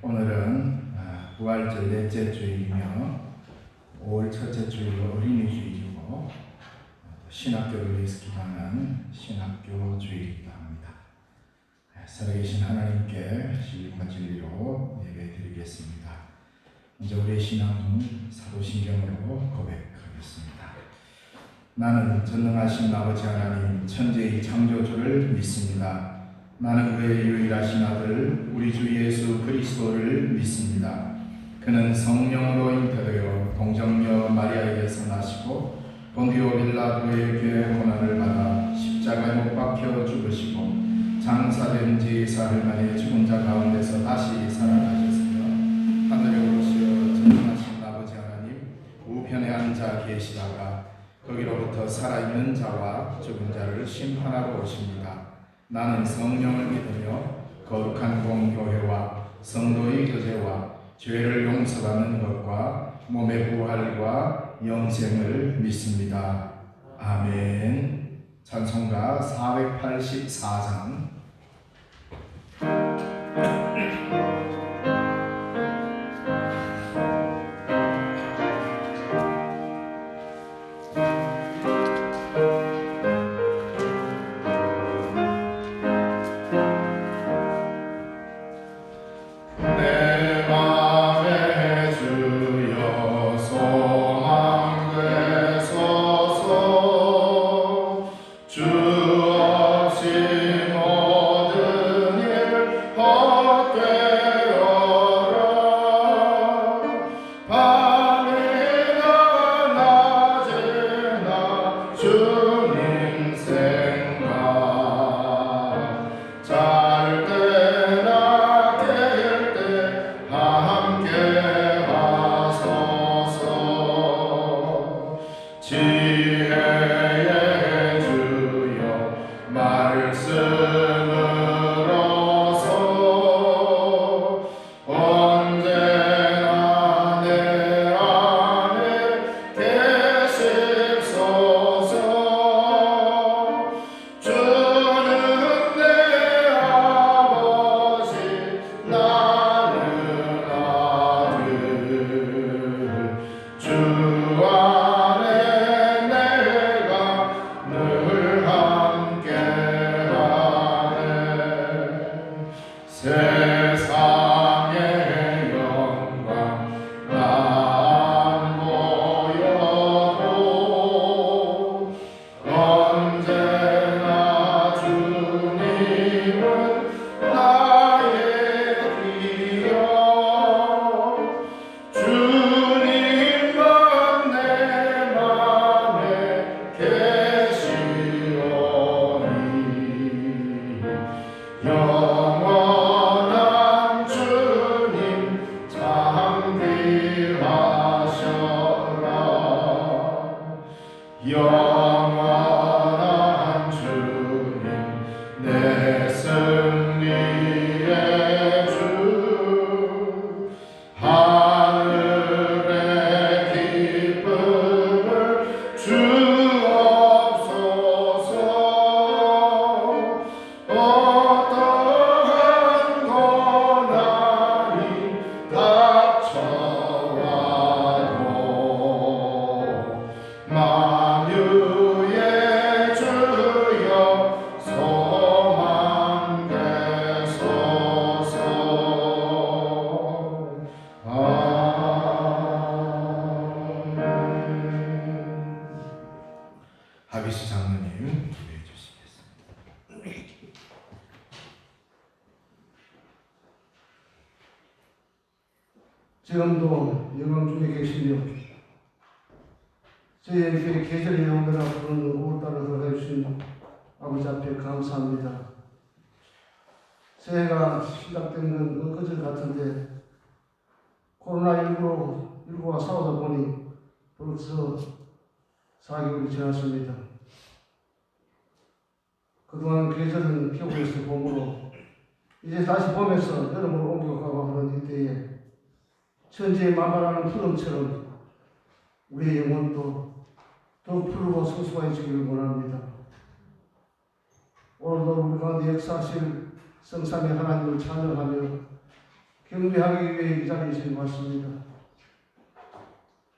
오늘은 부활절 넷째 주일이며 5월 첫째 주일 어린이 주일이고 신학교를 위해서 기도하는 신학교 주일이기도 합니다. 살아계신 하나님께 신령과 진리로 예배드리겠습니다. 먼저 우리의 신앙은 사도신경으로 고백하겠습니다. 나는 전능하신 아버지 하나님 천지의 창조주를 믿습니다. 나는 그의 유일하신 아들 우리 주 예수 그리스도를 믿습니다. 그는 성령으로 잉태되어 동정녀 마리아에게서 나시고 본디오 빌라도의 괴 고난을 받아 십자가에 못 박혀 죽으시고 장사된 지 사흘 만에 죽은 자 가운데서 다시 살아나셨으며 하늘에 오르시어 전능하신 아버지 하나님 우편에 앉아 계시다가 거기로부터 살아있는 자와 죽은 자를 심판하러 오십니다. 나는 성령을 믿으며 거룩한 공교회와 성도의 교제와 죄를 용서받는 것과 몸의 부활과 영생을 믿습니다. 아멘. 찬송가 484장. 영원한 주님 내 승리의 주 하늘의 기쁨을 주옵소서 어떠한 고난이 닥쳐와도 만유의 주여 소망 되소서. 아멘. 하비스 장로님 기도해 주시겠습니다. 지금도 영광 중에 계시며 저희에게 계절의 영원이라 부르는 5월달을 해주신 아버지 앞에 감사합니다. 새해가 시작된 건 엊그제 같은데 코로나19와 싸우다 보니 벌써 4개월이 지났습니다. 그동안 계절은 피부에서 봄으로 이제 다시 봄에서 여름으로 옮겨가고 하는 이때에 천지의 만발하는 푸름처럼 우리의 영혼도 더욱 푸르고 성숙해지기를 원합니다. 오늘도 우리 가운데 역사하실 성삼위 하나님을 찬양하며 경배하기 위해 이 자리에 지금 왔습니다.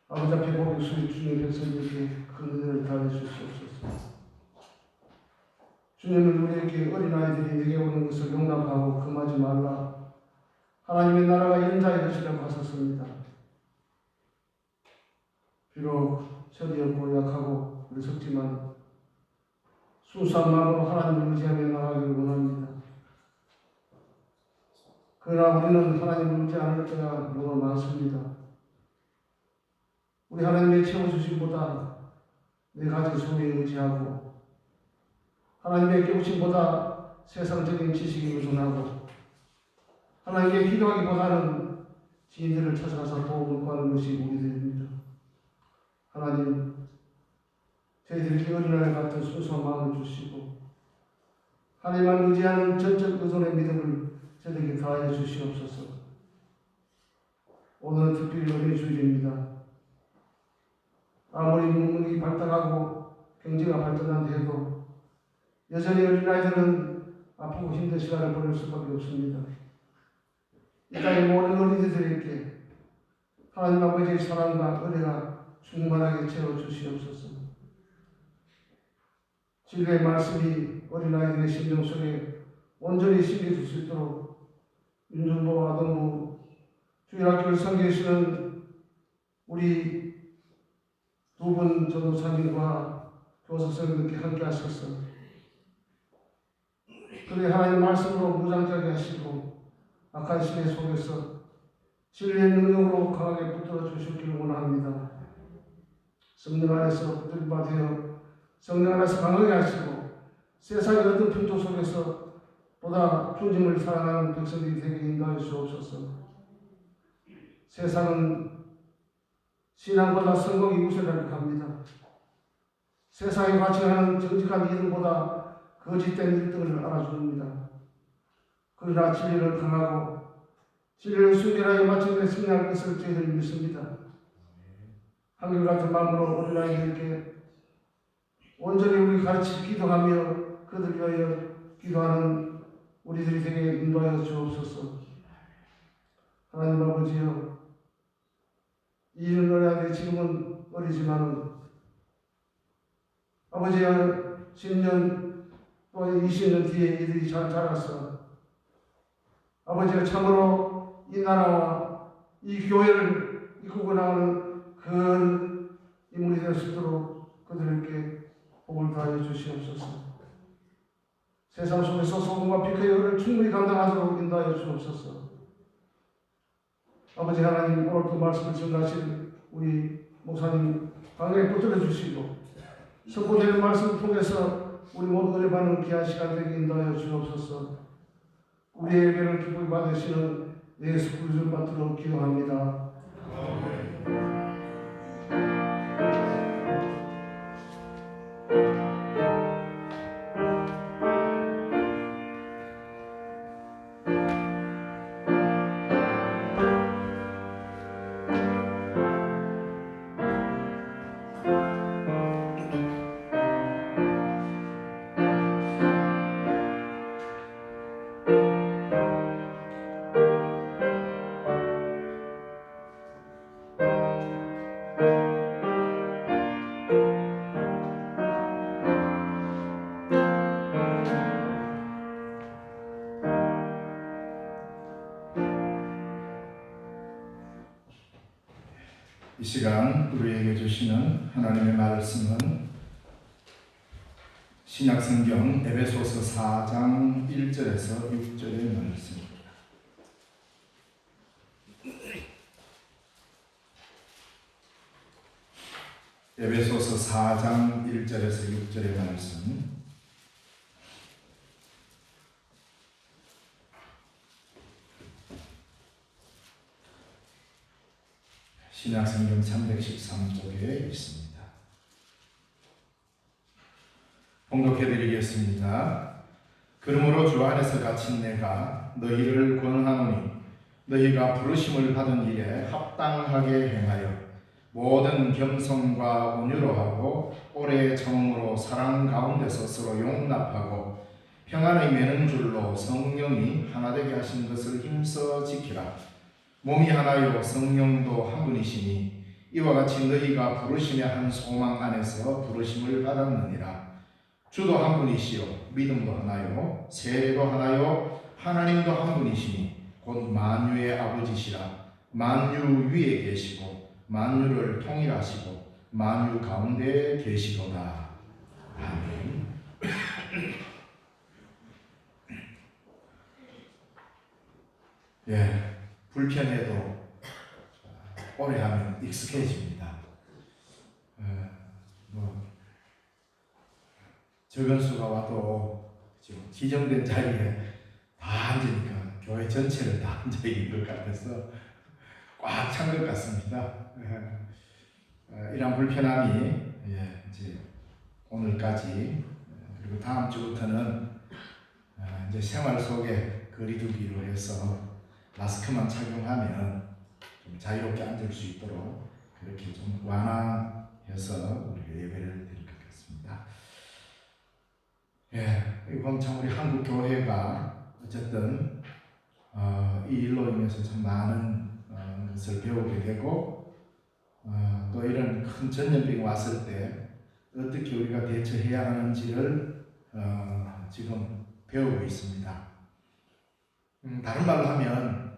아버지 앞에 고백수의 주님 백성들에게 큰 은혜를 다해 주시옵소서. 주님은 우리에게 어린아이들이 내게 오는 것을 용납하고 금하지 말라. 하나님의 나라가 연자의 것이라고 하셨습니다. 비록 철이없고 약하고 어리석지만 순수한 마음으로 하나님을 의지하며 나가기를 원합니다. 그러나 우리는 하나님을 의지 않을 때가 너무 많습니다. 우리 하나님의 채워주심보다 내 가진 소유에 의지하고 하나님의 깨우침보다 세상적인 지식에 의존하고 하나님께 기도하기보다는 지인들을 찾아가서 도움을 구하는 것이 우리들입니다. 하나님, 저희들에게 어린아이 같은 순수한 마음을 주시고 하나님만 의지하는 전적 의존의 믿음을 저에게 다하여 주시옵소서. 오늘은 특별히 어린이 주일입니다. 아무리 문명이 발달하고 경제가 발전한다 해도 여전히 어린아이들은 아프고 힘든 시간을 보낼 수밖에 없습니다. 이 땅의 모든 어린이들에게 하나님 아버지의 사랑과 은혜가 충만하게 채워주시옵소서. 진리의 말씀이 어린아이들의 심령 속에 온전히 심겨질 수 있도록 윤중보 아동부 주일학교를 섬기시는 우리 두 분 전도사님과 교사 선생님께 함께 하셔서 그의 하나님 말씀으로 무장하게 하시고 악한 시대 속에서 진리의 능력으로 강하게 붙들어 주시기를 원합니다. 성령 안에서 붙들바 되어 성령 안에서 강하게 하시고 세상의 어떤 풍토 속에서 보다 주님을 사랑하는 백성들이 되게 인도하여 주옵소서. 세상은 신앙보다 성공이 우선이라고 합니다. 세상에 가치하는 정직한 이름보다 거짓된 1등을 알아줍니다. 그러나 진리를 강하고 진리를 순결하게 마침내 승리할 것을 저희들 믿습니다. 한결같은 마음으로 어린아이들에게 온전히 우리 가르치 기도하며 그들 위하여 기도하는 우리들이 되게 인도하여 주옵소서. 하나님 아버지여, 이는 어린아이들이 지금은 어리지만 아버지여 10년 또 20년 뒤에 이들이 잘 자라서 아버지여 참으로 이 나라와 이 교회를 이끌고 나가는 큰 인물이 될 수 있도록 그들에게 복을 다하여 주시옵소서. 세상 속에서 소금과 빛의 열을 충분히 감당하도록 인도하여 주옵소서. 아버지 하나님, 오늘 또 말씀을 전하신 우리 목사님 강하게 붙들어 주시고 선포되는 말씀을 통해서 우리 모두 은혜 받는 귀한 시간 되게 인도하여 주옵소서. 우리의 예배를 기쁘게 받으시는 예수 그리스도를 받들어 기도합니다. 이 시간 우리에게 주시는 하나님의 말씀은 신약성경 에베소서 4장 1절에서 6절의 말씀입니다. 에베소서 4장 1절에서 6절의 말씀. 신약성경 313쪽에 있습니다. 봉독해드리겠습니다. 그러므로 주 안에서 갇힌 내가 너희를 권하노니 너희가 부르심을 받은 일에 합당하게 행하여 모든 겸손과 온유로 하고 오래 참음으로 사랑 가운데서 서로 용납하고 평안의 매는 줄로 성령이 하나 되게 하신 것을 힘써 지키라. 몸이 하나요 성령도 한 분이시니 이와 같이 너희가 부르심의 한 소망 안에서 부르심을 받았느니라. 주도 한 분이시요 믿음도 하나요 세례도 하나요 하나님도 한 분이시니 곧 만유의 아버지시라. 만유 위에 계시고 만유를 통일하시고 만유 가운데 계시도다. 아멘. 예, 불편해도 오래 하면 익숙해집니다. 적은 수가 와도 지금 지정된 자리에 다 앉으니까 교회 전체를 다 앉아 있는 것 같아서 꽉 찬 것 같습니다. 이런 불편함이 이제 오늘까지 그리고 다음 주부터는 이제 생활 속에 거리두기로 해서 마스크만 착용하면 좀 자유롭게 앉을 수 있도록 그렇게 좀 완화해서 우리가 예배를 드릴 것 같습니다. 이번 참 우리 한국 교회가 어쨌든 이 일로 인해서 참 많은 것을 배우게 되고 또 이런 큰 전염병이 왔을 때 어떻게 우리가 대처해야 하는지를 지금 배우고 있습니다. 다른 말로 하면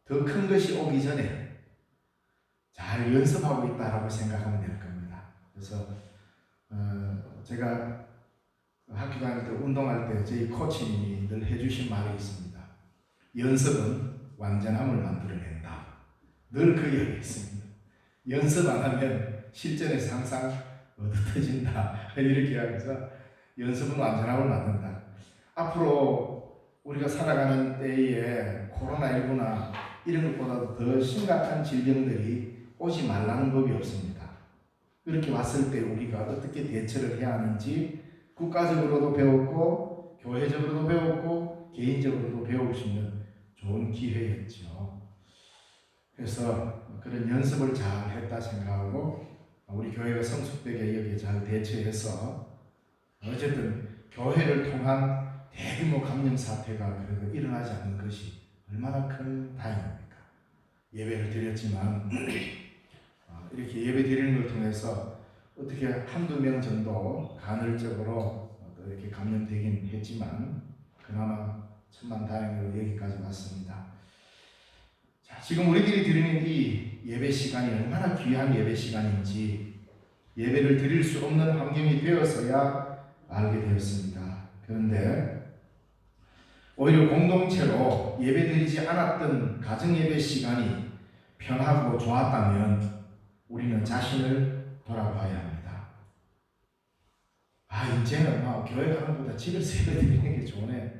더 큰 것이 오기 전에 잘 연습하고 있다라고 생각하면 될 겁니다. 그래서 제가 학교 다닐 때 운동할 때 저희 코치님이 늘 해주신 말이 있습니다. 연습은 완전함을 만들어낸다. 늘 그 이야기 있습니다. 연습 안 하면 실전에서 항상 얻어터진다. 이렇게 하면서 연습은 완전함을 만든다. 앞으로 우리가 살아가는 때에 코로나19나 이런 것보다도 더 심각한 질병들이 오지 말라는 법이 없습니다. 그렇게 왔을 때 우리가 어떻게 대처를 해야 하는지 국가적으로도 배웠고 교회적으로도 배웠고 개인적으로도 배울 수 있는 좋은 기회였죠. 그래서 그런 연습을 잘 했다 생각하고 우리 교회가 성숙되게 여기에 잘 대처해서 어쨌든 교회를 통한 대규모 감염 사태가 그래도 일어나지 않는 것이 얼마나 큰 다행입니까? 예배를 드렸지만 이렇게 예배 드리는 걸 통해서 어떻게 한두 명 정도 간헐적으로 또 이렇게 감염되긴 했지만 그나마 천만 다행으로 여기까지 왔습니다. 자, 지금 우리들이 드리는 이 예배 시간이 얼마나 귀한 예배 시간인지 예배를 드릴 수 없는 환경이 되어서야 알게 되었습니다. 그런데 오히려 공동체로 예배드리지 않았던 가정예배 시간이 편하고 좋았다면 우리는 자신을 돌아봐야 합니다. 이제는 교회 가는 것보다 집에서 예배드리는 게 좋네.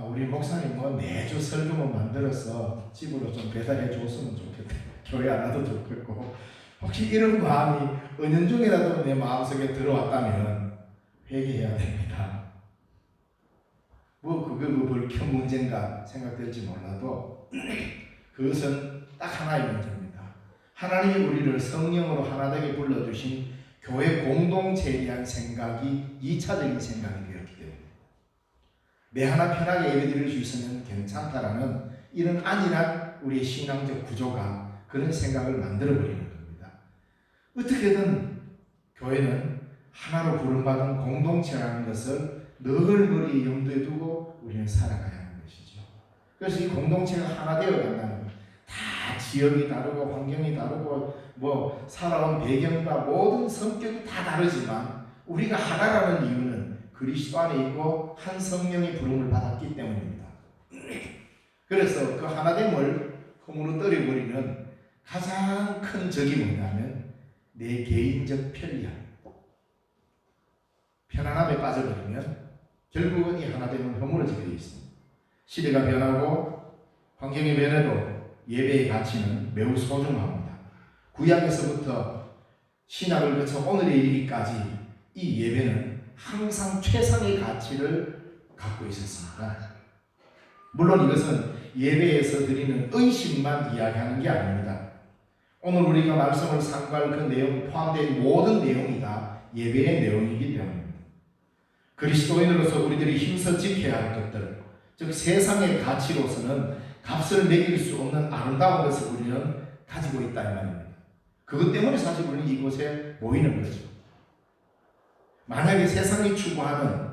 우리 목사님 매주 설교문 만들어서 집으로 좀 배달해 줬으면 좋겠다. 교회 안 와도 좋겠고 혹시 이런 마음이 은연중이라도 내 마음속에 들어왔다면 회개해야 됩니다. 그게 큰 문제인가 생각될지 몰라도 그것은 딱 하나의 문제입니다. 하나님이 우리를 성령으로 하나 되게 불러주신 교회 공동체에 대한 생각이 2차적인 생각이 되었기 때문에 내 하나 편하게 예배드릴 수 있으면 괜찮다라는 이런 안일한 우리의 신앙적 구조가 그런 생각을 만들어버리는 겁니다. 어떻게든 교회는 하나로 부름받은 공동체라는 것을 늘 머리에 염두에 두고 우리는 살아가야 하는 것이죠. 그래서 이 공동체가 하나 되어 간다는 것, 다 지역이 다르고 환경이 다르고 살아온 배경과 모든 성격이 다 다르지만 우리가 하나라는 이유는 그리스도 안에 있고 한 성령의 부름을 받았기 때문입니다. 그래서 그 하나됨을 허물어뜨려버리는 가장 큰 적이 뭐냐면 내 개인적 편리함, 편안함에 빠져버리면 결국은 이 하나됨은 허물어지게 되어 있습니다. 시대가 변하고 환경이 변해도 예배의 가치는 매우 소중합니다. 구약에서부터 신약을 거쳐 오늘에 이르기까지 이 예배는 항상 최상의 가치를 갖고 있었습니다. 물론 이것은 예배에서 드리는 의식만 이야기하는 게 아닙니다. 오늘 우리가 말씀을 상고할 그 내용 포함된 모든 내용이 다 예배의 내용이기 때문입니다. 그리스도인으로서 우리들이 힘써 지켜야 할 것들, 즉 세상의 가치로서는 값을 매길 수 없는 아름다운 것을 우리는 가지고 있다 이 말입니다. 그것 때문에 사실 우리는 이곳에 모이는 거죠. 만약에 세상이 추구하는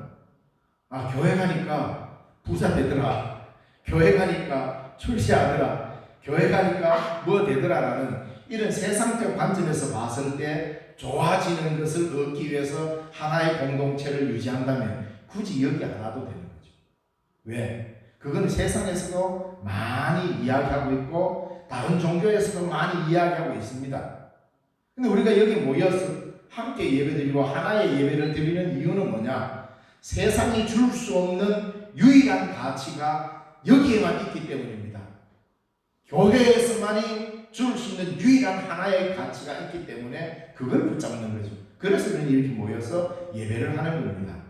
교회 가니까 부자 되더라, 교회 가니까 출세하더라, 교회 가니까 뭐 되더라라는 이런 세상적 관점에서 봤을 때 좋아지는 것을 얻기 위해서 하나의 공동체를 유지한다면 굳이 여기 안 와도 되는 거죠. 왜? 그건 세상에서도 많이 이야기하고 있고 다른 종교에서도 많이 이야기하고 있습니다. 근데 우리가 여기 모여서 함께 예배드리고 하나의 예배를 드리는 이유는 뭐냐? 세상이 줄 수 없는 유일한 가치가 여기에만 있기 때문입니다. 교회에서만이 줄 수 있는 유일한 하나의 가치가 있기 때문에 그걸 붙잡는 거죠. 그래서 우리는 이렇게 모여서 예배를 하는 겁니다.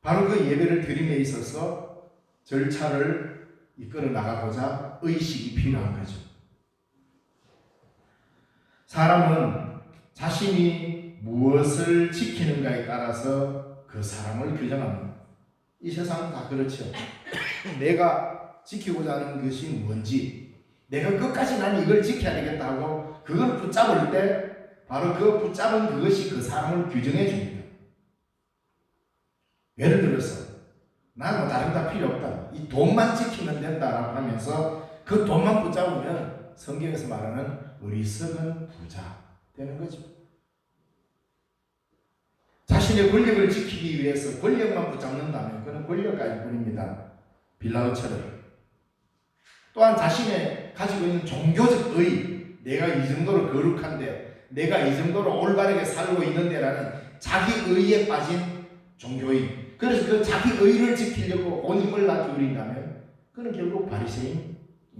바로 그 예배를 드림에 있어서 절차를 이끌어 나가고자 의식이 필요한 거죠. 사람은 자신이 무엇을 지키는가에 따라서 그 사람을 규정합니다. 이 세상은 다 그렇죠. 내가 지키고자 하는 것이 뭔지, 내가 끝까지 나는 이걸 지켜야 되겠다 하고 그걸 붙잡을 때 바로 그 붙잡은 그것이 그 사람을 규정해 줍니다. 예를 들어서 나는 다른 다 필요 없다, 이 돈만 지키면 된다라고 하면서 그 돈만 붙잡으면 성경에서 말하는 어리석은 부자 되는 거죠. 자신의 권력을 지키기 위해서 권력만 붙잡는다면 그는 권력가일 뿐입니다. 빌라도처럼. 또한 자신의 가지고 있는 종교적 의, 내가 이 정도로 거룩한데, 내가 이 정도로 올바르게 살고 있는데라는 자기 의에 빠진 종교인, 그래서 그 자기 의를 지키려고 온 힘을 다 기울인다면 그는 결국 바리새인인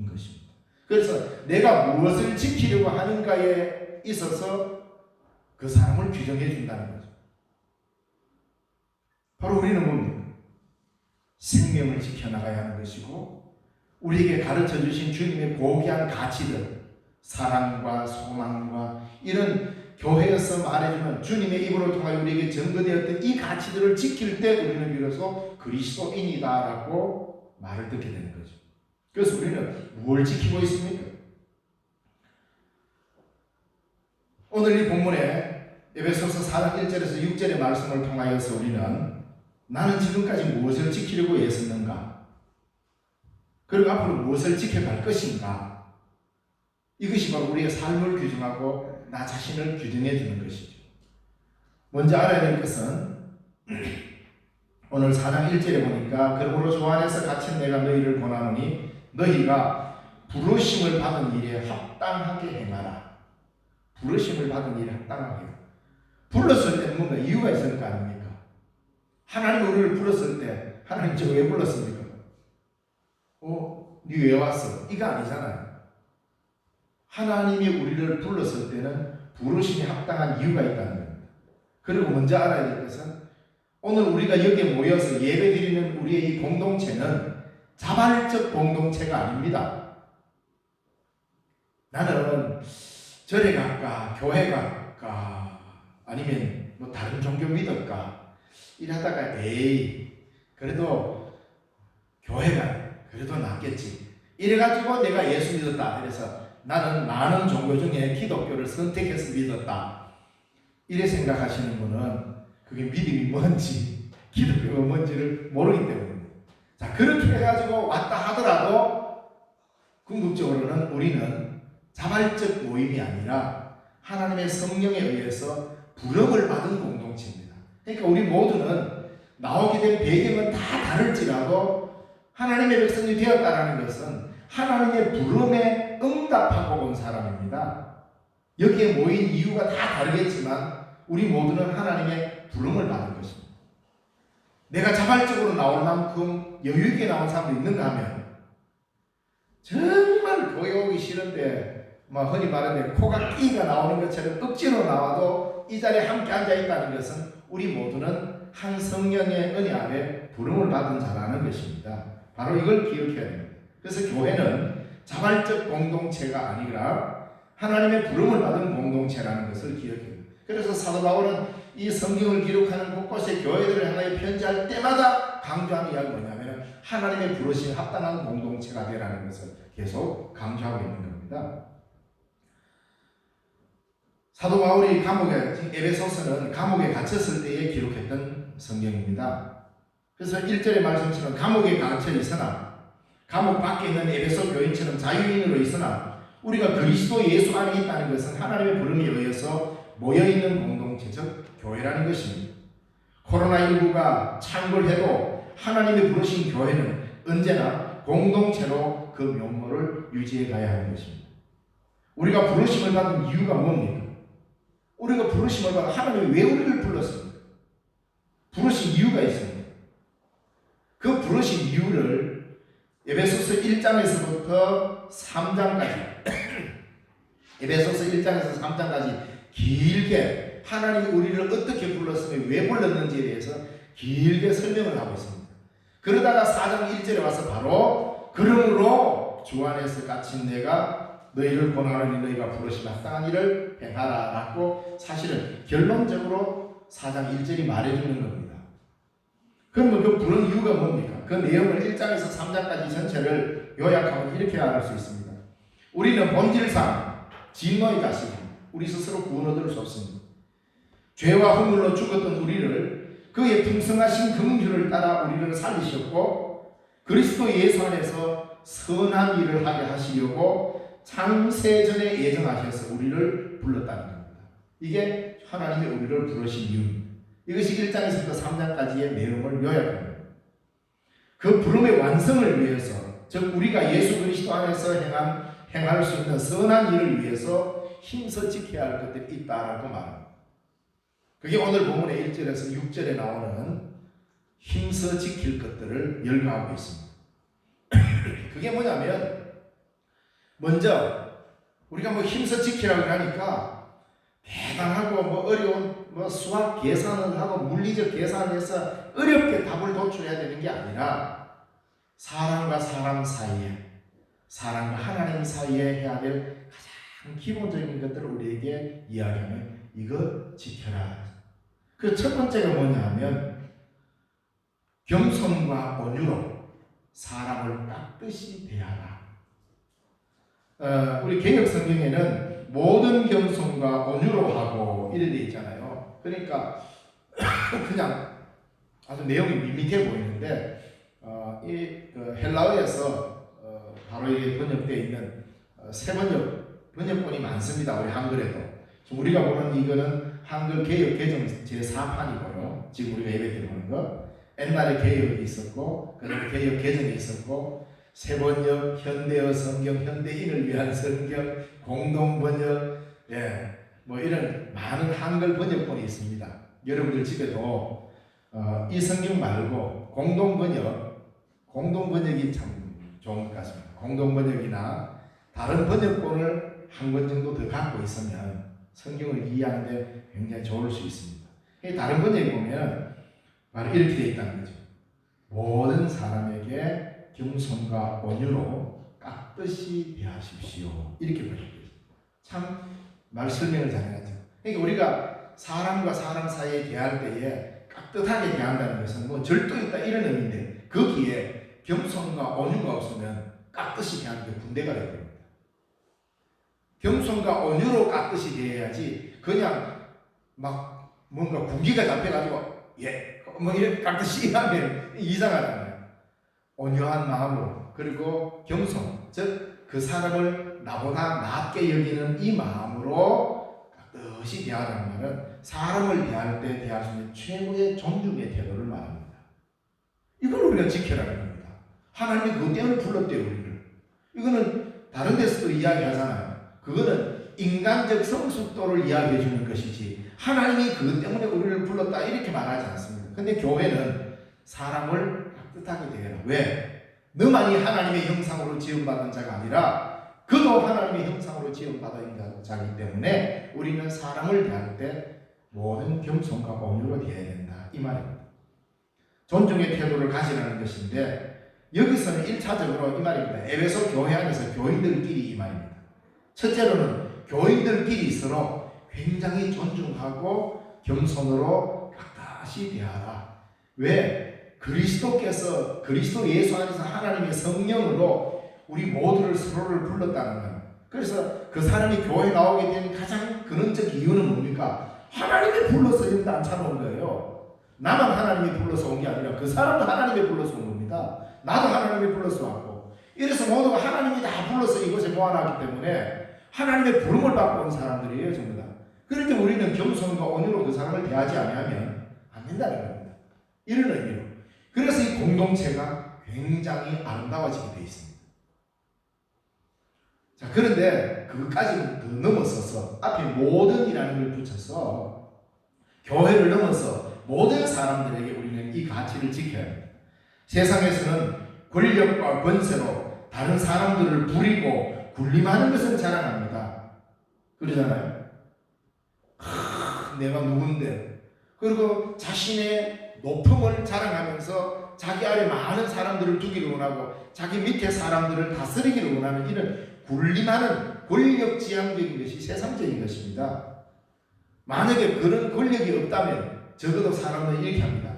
것입니다. 그래서 내가 무엇을 지키려고 하는가에 있어서 그 사람을 규정해 준다는 거죠. 바로 우리는 뭡니까? 생명을 지켜나가야 하는 것이고, 우리에게 가르쳐 주신 주님의 고귀한 가치들, 사랑과 소망과 이런 교회에서 말해주는 주님의 입으로 통하여 우리에게 전거되었던 이 가치들을 지킬 때 우리는 비로소 그리스도인이다라고 말을 듣게 되는 거죠. 그래서 우리는 무엇을 지키고 있습니까? 오늘 이 본문에 에베소서 4장 1절에서 6절의 말씀을 통하여서 우리는 나는 지금까지 무엇을 지키려고 애썼는가? 그리고 앞으로 무엇을 지켜갈 것인가? 이것이 바로 우리의 삶을 규정하고 나 자신을 규정해 주는 것이죠. 먼저 알아야 될 것은 오늘 4장 1절에 보니까 그러므로 주 안에서 갇힌 내가 너희를 권하노니 너희가 부르심을 받은 일에 합당하게 행하라. 부르심을 받은 일에 합당하게. 불렀을 때 뭔가 이유가 있을 거 아닙니까? 하나님 우리를 불렀을 때 하나님 저 왜 불렀습니까? 니 왜 왔어? 이거 아니잖아요. 하나님이 우리를 불렀을 때는 부르심에 합당한 이유가 있다는 겁니다. 그리고 먼저 알아야 될 것은 오늘 우리가 여기에 모여서 예배드리는 우리의 이 공동체는 자발적 공동체가 아닙니다. 나는 절에 갈까, 교회 갈까, 아니면 뭐 다른 종교 믿을까 이러다가 그래도 교회가 그래도 낫겠지 이래가지고 내가 예수 믿었다. 그래서 나는 많은 종교 중에 기독교를 선택해서 믿었다. 이래 생각하시는 분은 그게 믿음이 뭔지 기독교가 뭔지를 모르기 때문입니다. 자, 그렇게 해가지고 왔다 하더라도 궁극적으로는 우리는 자발적 모임이 아니라 하나님의 성령에 의해서 부름을 받은 공동체입니다. 그러니까 우리 모두는 나오게 된 배경은 다 다를지라도 하나님의 백성이 되었다는 것은 하나님의 부름에 응답하고 온 사람입니다. 여기에 모인 이유가 다 다르겠지만 우리 모두는 하나님의 부름을 받은 것입니다. 내가 자발적으로 나올 만큼 여유있게 나온 사람도 있는가 하면 정말 교회 오기 싫은데 흔히 말하는 코가 끼가 나오는 것처럼 억지로 나와도 이 자리에 함께 앉아있다는 것은 우리 모두는 한 성령의 은혜 아래 부름을 받은 자라는 것입니다. 바로 이걸 기억해야 됩니다. 그래서 교회는 자발적 공동체가 아니라 하나님의 부름을 받은 공동체라는 것을 기억해야 됩니다. 그래서 사도 바울은 이 성경을 기록하는 곳곳의 교회들을 향하여 편지할 때마다 강조하는 이야기가 뭐냐면 하나님의 부르신 합당한 공동체가 되라는 것을 계속 강조하고 있는 겁니다. 사도 바울이 감옥에, 에베소서는 감옥에 갇혔을 때에 기록했던 성경입니다. 그래서 1절의 말씀처럼 감옥에 갇혀 있으나 감옥 밖에 있는 에베소 교인처럼 자유인으로 있으나 우리가 그리스도 예수 안에 있다는 것은 하나님의 부름에 의해서 모여있는 공동체, 즉 교회라는 것입니다. 코로나19가 창궐해도 하나님의 부르신 교회는 언제나 공동체로 그 면모를 유지해 가야 하는 것입니다. 우리가 부르심을 받은 이유가 뭡니까? 우리가 부르심을 받아 하나님이 왜 우리를 불렀습니까? 부르신 이유가 있습니다. 그 부르신 이유를 에베소서 1장에서부터 3장까지 에베소서 1장에서 3장까지 길게 하나님이 우리를 어떻게 불렀으며 왜 불렀는지에 대해서 길게 설명을 하고 있습니다. 그러다가 4장 1절에 와서 바로 그러므로 주 안에서 갇힌 내가 너희를 권하노니 너희가 부르심 합당한 일을 행하라 라고 사실은 결론적으로 4장 1절이 말해주는 겁니다. 그러면 그 부른 이유가 뭡니까? 그 내용을 1장에서 3장까지 전체를 요약하면 이렇게 알을 수 있습니다. 우리는 본질상 진노의 자식입니다. 우리 스스로 구원 얻을 수 없습니다. 죄와 허물로 죽었던 우리를 그의 풍성하신 긍휼을 따라 우리를 살리셨고 그리스도 예수 안에서 선한 일을 하게 하시려고 창세전에 예정하셔서 우리를 불렀다는 겁니다. 이게 하나님이 우리를 부르신 이유입니다. 이것이 1장에서부터 3장까지의 내용을 요약합니다. 그 부름의 완성을 위해서, 즉 우리가 예수 그리스도 안에서 행할 수 있는 선한 일을 위해서 힘써 지켜야 할 것들이 있다라고 말합니다. 그게 오늘 본문의 1절에서 6절에 나오는 힘써 지킬 것들을 열거하고 있습니다. 그게 뭐냐면 먼저 우리가 뭐 힘써 지키라고 하니까 대단하고 뭐 어려운 뭐 수학 계산을 하고 물리적 계산을 해서 어렵게 답을 도출해야 되는 게 아니라 사람과 사람 사이에, 사람과 하나님 사이에 해야 될 가장 기본적인 것들을 우리에게 이야기하면 이거 지켜라. 그 첫 번째가 뭐냐 하면 겸손과 온유로 사람을 깍듯이 대하라. 우리 개역 성경에는 모든 겸손과 온유로 하고 이래 돼 있잖아요. 그러니까 그냥 아주 내용이 밋밋해 보이는데 그 헬라어에서 바로 이게 번역되어 있는 세 번역본이 많습니다. 우리 한글에도. 우리가 보는 이거는 한글 개역 개정 제4판이고요. 지금 우리가 예배 때 보는 거. 옛날에 개역이 있었고, 그다음에 개역 개정이 있었고, 새번역, 현대어 성경, 현대인을 위한 성경, 공동번역, 뭐 이런 많은 한글 번역본이 있습니다. 여러분들 집에도 이 성경 말고 공동번역이 참 좋은 것 같습니다. 공동번역이나 다른 번역본을 한 권 정도 더 갖고 있으면 성경을 이해하는데 굉장히 좋을 수 있습니다. 다른 번역에 보면 바로 이렇게 되어 있다는 거죠. 모든 사람에게 겸손과 온유로 깍듯이 대하십시오. 이렇게 보여줍니다. 참 말 설명을 잘해야죠. 그러니까 우리가 사람과 사람 사이에 대할 때에 깍듯하게 대한다는 것은 뭐 절도 있다 이런 의미인데 거기에 겸손과 온유가 없으면 깍듯이 대하는 게 군대가 됩니다. 겸손과 온유로 깍듯이 대해야지 그냥 막 뭔가 군기가 잡혀가지고 뭐 이렇게 깍듯이 하면 이상하잖아요. 온유한 마음으로 그리고 겸손, 즉 그 사람을 나보다 낮게 여기는 이 마음으로 깍듯이 대하라는 말은 사람을 대할 때 대할 수 있는 최고의 존중의 태도를 말합니다. 이걸 우리가 지켜라는 겁니다. 하나님이 그것 때문에 불렀대요, 우리를. 이거는 다른 데서도 이야기하잖아요. 그거는 인간적 성숙도를 이야기해 주는 것이지 하나님이 그것 때문에 우리를 불렀다 이렇게 말하지 않습니다. 근데 교회는 사람을 깍듯하게 대해라. 왜? 너만이 하나님의 형상으로 지음받은 자가 아니라 그도 하나님의 형상으로 지음받은 자이기 때문에 우리는 사람을 대할 때 모든 겸손과 온유로 대해야 된다 이 말입니다. 존중의 태도를 가지라는 것인데 여기서는 1차적으로 이 말입니다. 에베소 교회 안에서 교인들끼리 이 말입니다. 첫째로는 교인들끼리 서로 굉장히 존중하고 겸손으로 깍다시 대하라. 왜? 그리스도께서 그리스도 예수 안에서 하나님의 성령으로 우리 모두를 서로를 불렀다는 거예요. 그래서 그 사람이 교회에 나오게 된 가장 근원적 이유는 뭡니까? 하나님이 불러서 여기 앉혀놓은 거예요. 나만 하나님이 불러서 온 게 아니라 그 사람도 하나님이 불러서 온 겁니다. 나도 하나님이 불러서 왔고, 이래서 모두가 하나님이 다 불러서 이곳에 모아놨기 때문에 하나님의 부름을 받고 온 사람들이에요, 전부 다. 그럴 때 우리는 겸손과 온유로 그 사람을 대하지 않으면 안 된다는 겁니다. 이런 의미로. 그래서 이 공동체가 굉장히 아름다워지게 되어 있습니다. 자, 그런데 그것까지는 더 넘어서서 앞에 모든이라는 걸 붙여서 교회를 넘어서 모든 사람들에게 우리는 이 가치를 지켜야 합니다. 세상에서는 권력과 권세로 다른 사람들을 부리고 군림하는 것은 자랑합니다. 그러잖아요. 내가 누군데. 그리고 자신의 높음을 자랑하면서 자기 아래 많은 사람들을 두기를 원하고 자기 밑에 사람들을 다스리기를 원하는 이런 군림하는 권력지향적인 것이 세상적인 것입니다. 만약에 그런 권력이 없다면 적어도 사람은 이렇게 합니다.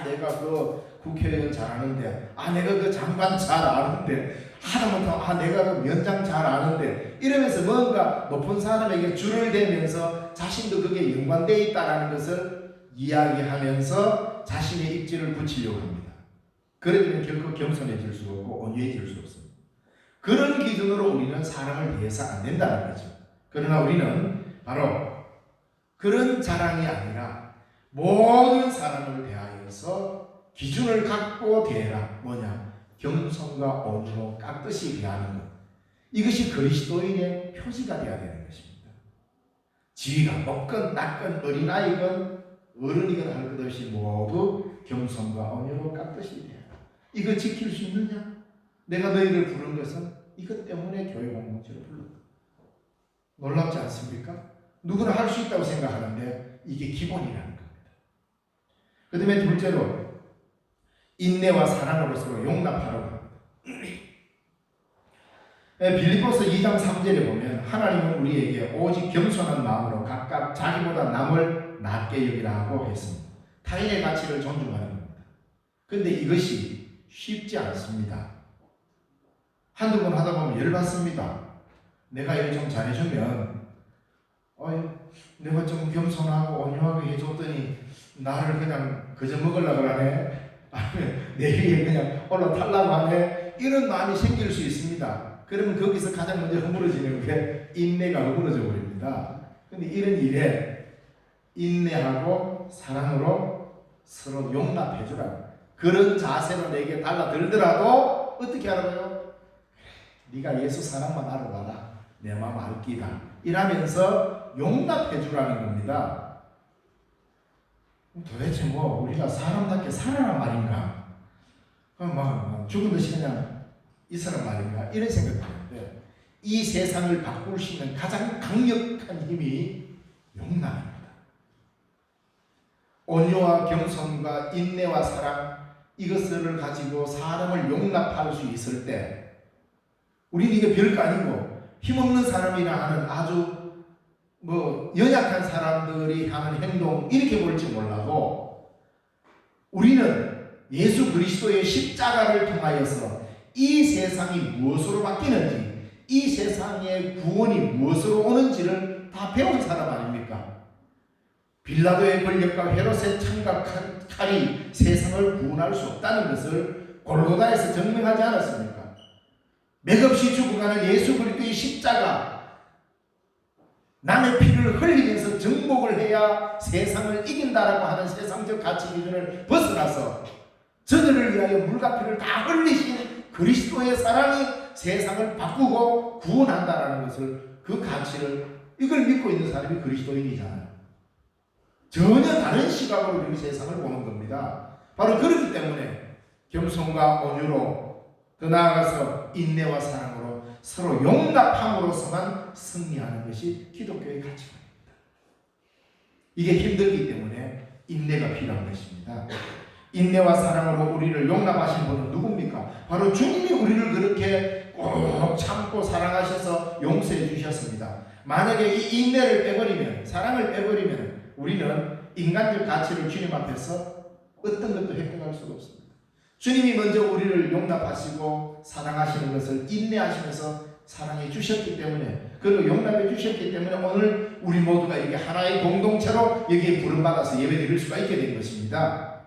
내가 그 국회의원 잘하는데, 내가 그 장관 잘 아는데, 하다못해 내가 그 위원장 잘 아는데, 이러면서 뭔가 높은 사람에게 줄을 대면서 자신도 그게 연관되어 있다는 것을 이야기하면서 자신의 입지를 붙이려고 합니다. 그러면 결코 겸손해질 수 없고 온유해질 수 없습니다. 그런 기준으로 우리는 사람을 대해서 안 된다는 거죠. 그러나 우리는 바로 그런 자랑이 아니라 모든 사람을 대하여서 기준을 갖고 대해라. 뭐냐? 겸손과 온유로 깍듯이 대하는 것. 이것이 그리스도인의 표지가 되어야 되는 것입니다. 지위가 높건 낮건 어린아이건 어른이건 할 것 없이 모두 겸손과 온유로 깍듯이 대하라. 이거 지킬 수 있느냐? 내가 너희를 부른 것은 이것 때문에 교회 공동체를 불렀다. 놀랍지 않습니까? 누구나 할 수 있다고 생각하는데 이게 기본이라는 겁니다. 그 다음에 둘째로 인내와 사랑으로 서로 용납하라고 합니다. 빌립보서 2장 3절에 보면 하나님은 우리에게 오직 겸손한 마음으로 각각 자기보다 남을 낮게 여기라고 했습니다. 타인의 가치를 존중하는 겁니다. 그런데 이것이 쉽지 않습니다. 한두 번 하다 보면 열받습니다. 내가 이걸 좀 잘해주면 내가 좀 겸손하고 온유하게 해줬더니 나를 그냥 그저 먹으려고 하네, 아니면 내 위에 그냥 올라타려고 하네, 이런 마음이 생길 수 있습니다. 그러면 거기서 가장 먼저 허물어지는 게 인내가 허물어져 버립니다. 근데 이런 일에 인내하고 사랑으로 서로 용납해 주라고. 그런 자세로 내게 달라들더라도 어떻게 하라고요? 네가 예수 사랑만 알아봐라. 내 마음 알기다. 이러면서 용납해 주라는 겁니다. 도대체 우리가 사람답게 살아란 말인가? 그럼 죽은 듯이 그냥 이 사람 말인가? 이런 생각이 드는데, 이 세상을 바꿀 수 있는 가장 강력한 힘이 용납입니다. 온유와 겸손과 인내와 사랑, 이것을 가지고 사람을 용납할 수 있을 때 우리는 이게 별거 아니고 힘없는 사람이라 하는 아주 연약한 사람들이 하는 행동 이렇게 볼지 몰라도 우리는 예수 그리스도의 십자가를 통하여서 이 세상이 무엇으로 바뀌는지, 이 세상의 구원이 무엇으로 오는지를 다 배운 사람 아닙니까? 빌라도의 권력과 헤롯의 창각한 칼이 세상을 구원할 수 없다는 것을 골고다에서 증명하지 않았습니까? 맥없이 죽어가는 예수 그리스도의 십자가, 남의 피를 흘리면서 정복을 해야 세상을 이긴다라고 하는 세상적 가치 기준을 벗어나서 저들을 위하여 물과 피를 다 흘리신 그리스도의 사랑이 세상을 바꾸고 구원한다라는 것을, 그 가치를, 이걸 믿고 있는 사람이 그리스도인이잖아요. 전혀 다른 시각으로 우리 세상을 보는 겁니다. 바로 그렇기 때문에 겸손과 온유로, 더 나아가서 인내와 사랑으로 서로 용납함으로서만 승리하는 것이 기독교의 가치관입니다. 이게 힘들기 때문에 인내가 필요한 것입니다. 인내와 사랑으로 우리를 용납하신 분은 누굽니까? 바로 주님이 우리를 그렇게 꼭 참고 사랑하셔서 용서해 주셨습니다. 만약에 이 인내를 빼버리면, 사랑을 빼버리면 우리는 인간적 가치를 주님 앞에서 어떤 것도 획득할 수가 없습니다. 주님이 먼저 우리를 용납하시고 사랑하시는 것을 인내하시면서 사랑해 주셨기 때문에, 그리고 용납해 주셨기 때문에 오늘 우리 모두가 이게 하나의 공동체로 여기에 부름받아서 예배드릴 수가 있게 된 것입니다.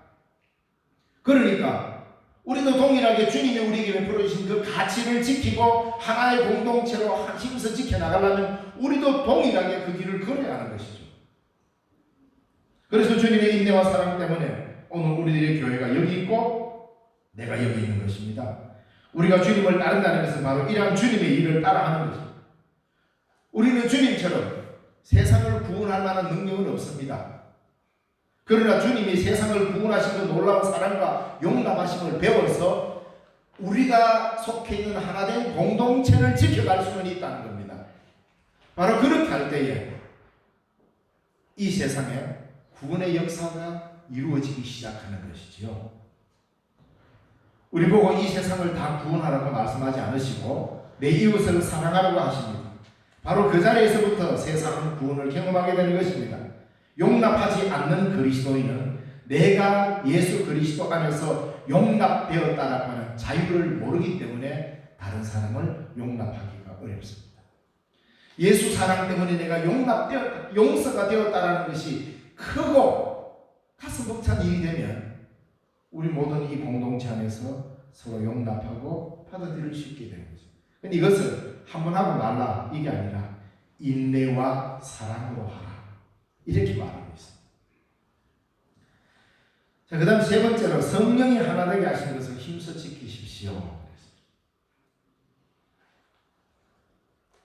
그러니까 우리도 동일하게 주님이 우리에게 베풀어 주신 그 가치를 지키고 하나의 공동체로 힘써 지켜나가려면 우리도 동일하게 그 길을 걸어야 하는 것이죠. 그래서 주님의 인내와 사랑 때문에 오늘 우리들의 교회가 여기 있고 내가 여기 있는 것입니다. 우리가 주님을 따른다는 것은 바로 이러한 주님의 일을 따라하는 것입니다. 우리는 주님처럼 세상을 구원할 만한 능력은 없습니다. 그러나 주님이 세상을 구원하신 그 놀라운 사랑과 용납하심을 배워서 우리가 속해 있는 하나된 공동체를 지켜갈 수는 있다는 겁니다. 바로 그렇게 할 때에 이 세상에 구원의 역사가 이루어지기 시작하는 것이지요. 우리 보고 이 세상을 다 구원하라고 말씀하지 않으시고 내 이웃을 사랑하라고 하십니다. 바로 그 자리에서부터 세상은 구원을 경험하게 되는 것입니다. 용납하지 않는 그리스도인은 내가 예수 그리스도 안에서 용납되었다라고 하는 자유를 모르기 때문에 다른 사람을 용납하기가 어렵습니다. 예수 사랑 때문에 내가 용서가 되었다라는 것이 크고 가슴 벅찬 일이 되면 우리 모든 이 공동체 안에서 서로 용납하고 받아들일 수 있게 되는 거죠. 근데 이것을 한번 하고 말라 이게 아니라 인내와 사랑으로 하라 이렇게 말하고 있습니다. 자, 그 다음 세 번째로 성령이 하나 되게 하신 것을 힘써 지키십시오.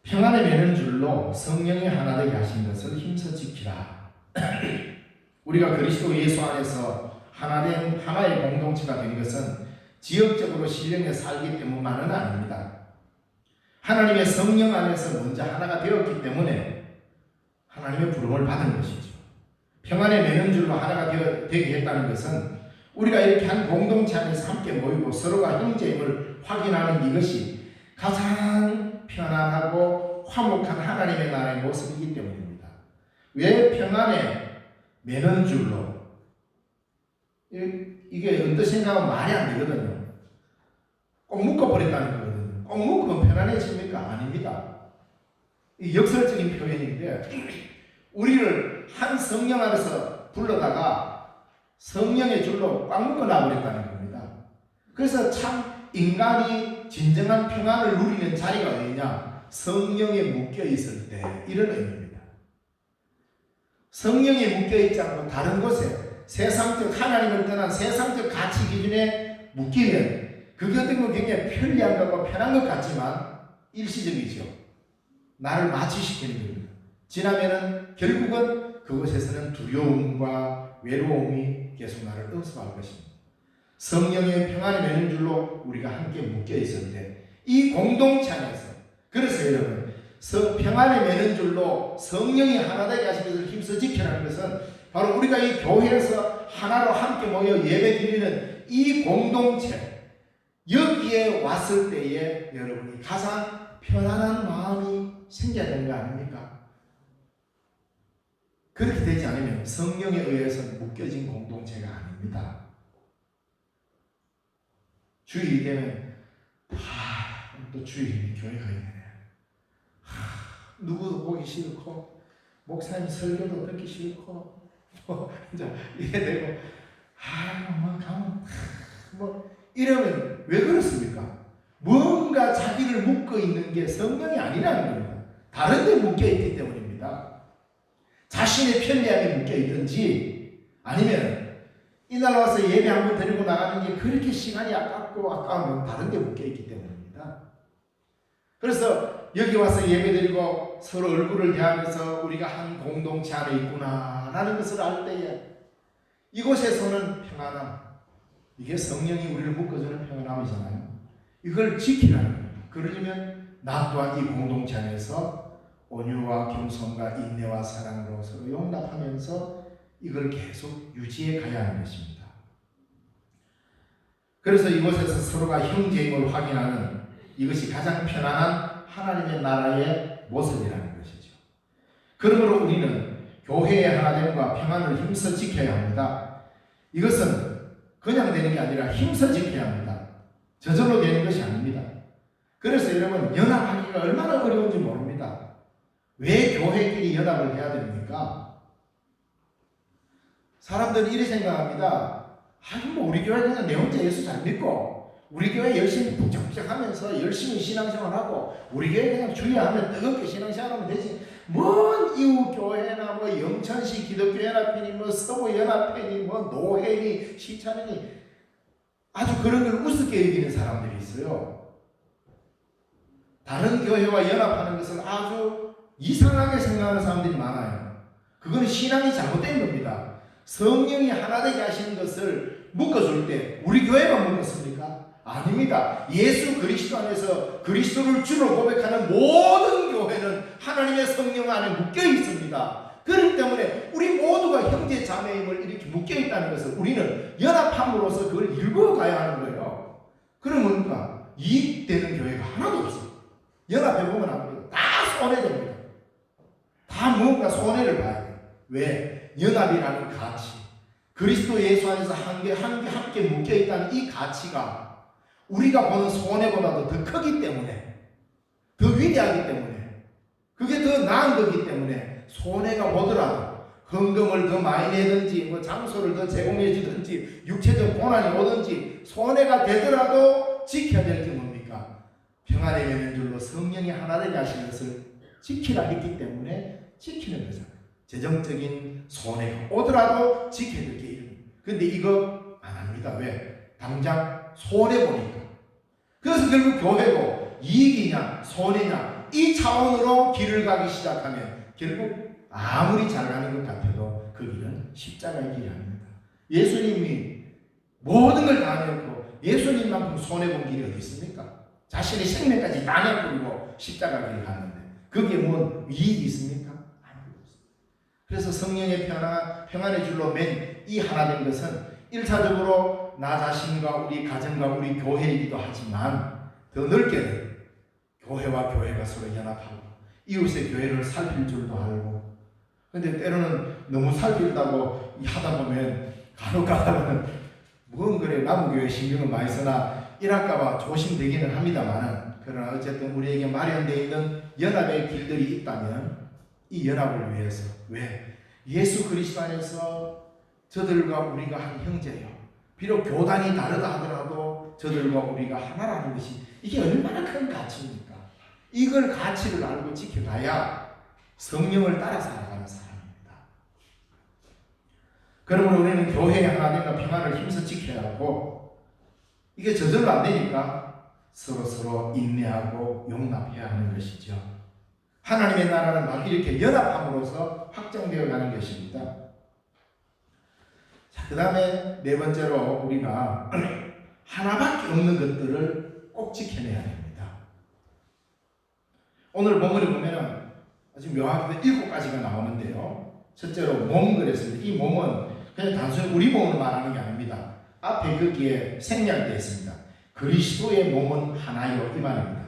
평안에 매는 줄로 성령이 하나 되게 하신 것을 힘써 지키라. 우리가 그리스도 예수 안에서 하나된 하나의 공동체가 된 것은 지역적으로 신령에 살기 때문만은 아닙니다. 하나님의 성령 안에서 먼저 하나가 되었기 때문에 하나님의 부름을 받은 것이죠. 평안에 매는 줄로 하나가 되게 했다는 것은 우리가 이렇게 한 공동체 안에서 함께 모이고 서로가 형제임을 확인하는 이것이 가장 편안하고 화목한 하나님의 나라의 모습이기 때문입니다. 왜 평안에 매는 줄로? 이게 언뜻 생각하면 말이 안 되거든요. 꼭 묶어버린다는 거거든요. 꼭 묶으면 편안해집니까? 아닙니다. 이 역설적인 표현인데 우리를 한 성령 안에서 불러다가 성령의 줄로 꽉 묶어놔버렸다는 겁니다. 그래서 참 인간이 진정한 평안을 누리는 자리가 어디냐? 성령에 묶여있을 때 이런 의미입니다. 성령에 묶여있지 않고 다른 곳에 세상적 하나님을 떠난 세상적 가치 기준에 묶이면 그게 어떻게 보면 굉장히 편리한 것과 편한 것 같지만 일시적이죠. 나를 마취시키는 겁니다. 지나면은 결국은 그곳에서는 두려움과 외로움이 계속 나를 응습할 것입니다. 성령의 평안에 매는 줄로 우리가 함께 묶여 있을 때 이 공동체 안에서 그래서 여러분 평안에 매는 줄로 성령이 하나 되게 하신 것을 힘써 지키라는 것은 바로 우리가 이 교회에서 하나로 함께 모여 예배 드리는 이 공동체 여기에 왔을 때에 여러분이 가장 편안한 마음이 생겨야 되는 거 아닙니까? 그렇게 되지 않으면 성령에 의해서 묶여진 공동체가 아닙니다. 주일이 되면 또 주일이니 교회가 있네. 누구도 보기 싫고 목사님 설교도 듣기 싫고 이제 이래 되고 가면 이러면 왜 그렇습니까? 뭔가 자기를 묶어 있는 게 성령이 아니라는 겁니다. 다른 데 묶여 있기 때문입니다. 자신의 편리함에 묶여 있든지 아니면 이날 와서 예배 한번 드리고 나가는 게 그렇게 시간이 아까우면 다른 데 묶여 있기 때문입니다. 그래서 여기 와서 예배 드리고 서로 얼굴을 대하면서 우리가 한 공동체 안에 있구나 라는 것을 알 때에 이곳에서는 평안함, 이게 성령이 우리를 묶어주는 평안함이잖아요. 이걸 지키라는 거예요. 그러려면 나 또한 이 공동체 안에서 온유와 겸손과 인내와 사랑으로 서로 용납하면서 이걸 계속 유지해 가야 하는 것입니다. 그래서 이곳에서 서로가 형제임을 확인하는 이것이 가장 편안한 하나님의 나라의 모습이라는 것이죠. 그러므로 우리는 교회의 하나됨과 평안을 힘써 지켜야 합니다. 이것은 그냥 되는 게 아니라 힘써 지켜야 합니다. 저절로 되는 것이 아닙니다. 그래서 여러분, 연합하기가 얼마나 어려운지 모릅니다. 왜 교회끼리 연합을 해야 됩니까? 사람들은 이렇게 생각합니다. 우리 교회 그냥 내 혼자 예수 잘 믿고 우리 교회 열심히 북적북적 하면서 열심히 신앙생활하고 우리 교회 그냥 주의하면 뜨겁게 신앙생활하면 되지. 뭔 이웃교회나 영천시 기독교연합회니 서부연합회니 노회니 시찬회니 아주 그런 걸 우습게 여기는 사람들이 있어요. 다른 교회와 연합하는 것을 아주 이상하게 생각하는 사람들이 많아요. 그거는 신앙이 잘못된 겁니다. 성령이 하나 되게 하시는 것을 묶어줄 때 우리 교회만 묶었습니까? 아닙니다. 예수 그리스도 안에서 그리스도를 주로 고백하는 모든 교회는 하나님의 성령 안에 묶여 있습니다. 그렇기 때문에 우리 모두가 형제 자매임을 이렇게 묶여 있다는 것을 우리는 연합함으로써 그걸 읽어가야 하는 거예요. 그러면 뭔가 이익되는 교회가 하나도 없어요. 연합해보면 안 돼요. 다 손해됩니다. 다 무언가 손해를 봐야 돼요. 왜? 연합이라는 가치, 그리스도 예수 안에서 함께 묶여 있다는 이 가치가 우리가 보는 손해보다도 더 크기 때문에, 더 위대하기 때문에, 그게 더 나은 거기 때문에 손해가 오더라도 헌금을 더 많이 내든지 장소를 더 제공해 주든지 육체적 고난이 오든지 손해가 되더라도 지켜야 될 게 뭡니까? 평안의 면줄로 성령이 하나 되게 하신 것을 지키라 했기 때문에 지키는 거잖아요. 재정적인 손해가 오더라도 지켜야 될 게 이릅니다. 근데 이거 안 합니다. 왜? 당장 손해보니까. 그래서 결국 교회도 이익이냐 손해냐 이 차원으로 길을 가기 시작하면 결국 아무리 잘 가는 것 같아도 그 길은 십자가의 길이 아닙니다. 예수님이 모든 걸 다 내었고 예수님만큼 손해본 길이 어디 있습니까? 자신의 생명까지 다 내버리고 십자가 길을 갔는데 거기에 뭔 이익이 있습니까? 아무것도 없습니다. 그래서 성령의 평안의 줄로 맨 이 하나 된 것은 1차적으로 나 자신과 우리 가정과 우리 교회이기도 하지만 더 넓게는 교회와 교회가 서로 연합하고 이웃의 교회를 살필 줄도 알고. 근데 때로는 너무 살필다고 하다 보면 간혹 가다보면 뭔 그래 남교회 신경을 많이 쓰나 이럴까봐 조심되기는 합니다만, 그러나 어쨌든 우리에게 마련되어 있는 연합의 길들이 있다면 이 연합을 위해서, 왜? 예수 그리스도 안에서 저들과 우리가 한 형제요. 비록 교단이 다르다 하더라도 저들과 우리가 하나라는 것이 이게 얼마나 큰 가치입니까? 이걸 가치를 알고 지켜가야 성령을 따라 살아가는 사람입니다. 그러므로 우리는 교회의 하나님과 평안을 힘써 지켜야 하고, 이게 저절로 안 되니까 서로 인내하고 용납해야 하는 것이죠. 하나님의 나라는 막 이렇게 연합함으로써 확장되어 가는 것입니다. 자, 그 다음에 네 번째로 우리가 하나밖에 없는 것들을 꼭 지켜내야 됩니다. 오늘 본문에 보면은 아주 묘하게 7가지가 나오는데요. 첫째로 몸 그랬습니다. 이 몸은 그냥 단순히 우리 몸을 말하는 게 아닙니다. 앞에 거기에 생략되어 있습니다. 그리스도의 몸은 하나요, 이 말입니다.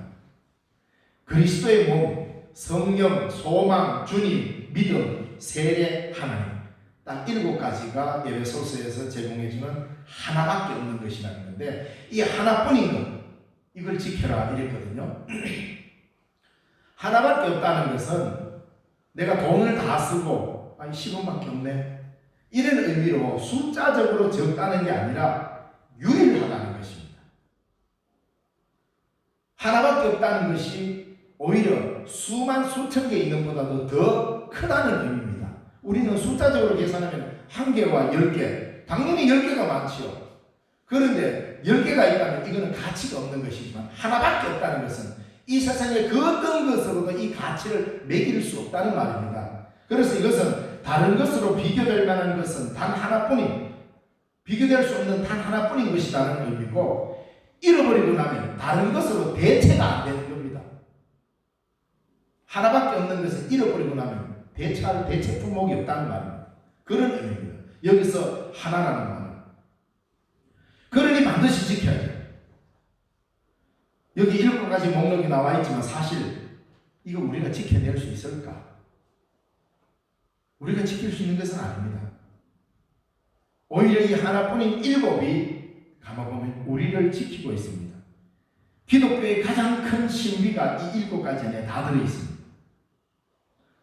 그리스도의 몸, 성령, 소망, 주님, 믿음, 세례, 하나님, 딱 7가지가 에베소서에서 제공해주는 하나밖에 없는 것이라는 건데, 이 하나뿐인 것, 이걸 지켜라 이랬거든요. 하나밖에 없다는 것은 내가 돈을 다 쓰고 10원밖에 없네 이런 의미로 숫자적으로 적다는 게 아니라 유일하다는 것입니다. 하나밖에 없다는 것이 오히려 수만 수천 개 있는 것보다도 더 크다는 의미입니다. 우리는 숫자적으로 계산하면 1개와 10개, 당연히 10개가 많지요. 그런데 10개가 있다면 이거는 가치가 없는 것이지만 하나밖에 없다는 것은 이 세상의 그 어떤 것으로도 이 가치를 매길 수 없다는 말입니다. 그래서 이것은 다른 것으로 비교될 만한 것은 단 하나뿐인, 비교될 수 없는 단 하나뿐인 것이라는 의미고, 잃어버리고 나면 다른 것으로 대체가 안 되는 겁니다. 하나밖에 없는 것은 잃어버리고 나면 대체할 대체 품목이 없다는 말입니다. 그런 의미입니다. 여기서 하나라는 말은. 그러니 반드시 지켜야 돼요. 여기 7가지 목록이 나와 있지만 사실 이거 우리가 지켜낼 수 있을까? 우리가 지킬 수 있는 것은 아닙니다. 오히려 이 하나뿐인 일곱이 가만보면 우리를 지키고 있습니다. 기독교의 가장 큰 신비가 이 일곱 가지 안에 다 들어있습니다.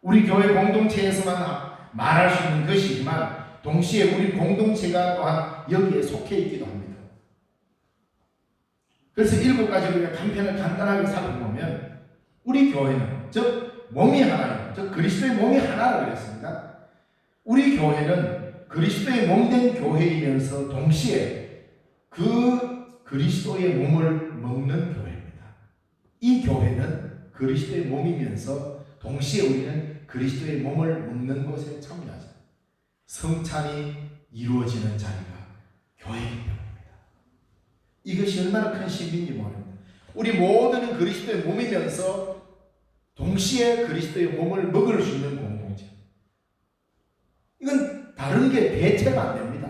우리 교회 공동체에서만 말할 수 있는 것이지만 동시에 우리 공동체가 또한 여기에 속해 있기도 합니다. 그래서 일곱 가지 우리가 간편을 간단하게 살펴보면 우리 교회는 즉 몸이 하나예요. 즉 그리스도의 몸이 하나라고 그랬습니다. 우리 교회는 그리스도의 몸된 교회이면서 동시에 그 그리스도의 몸을 먹는 교회입니다. 이 교회는 그리스도의 몸이면서 동시에 우리는 그리스도의 몸을 먹는 것에 참여하죠. 성찬이 이루어지는 자리가 교회이기 때문입니다. 이것이 얼마나 큰 신비인지 모릅니다. 우리 모두는 그리스도의 몸이면서 동시에 그리스도의 몸을 먹을 수 있는 공동체. 이건 다른 게 대체가 안 됩니다.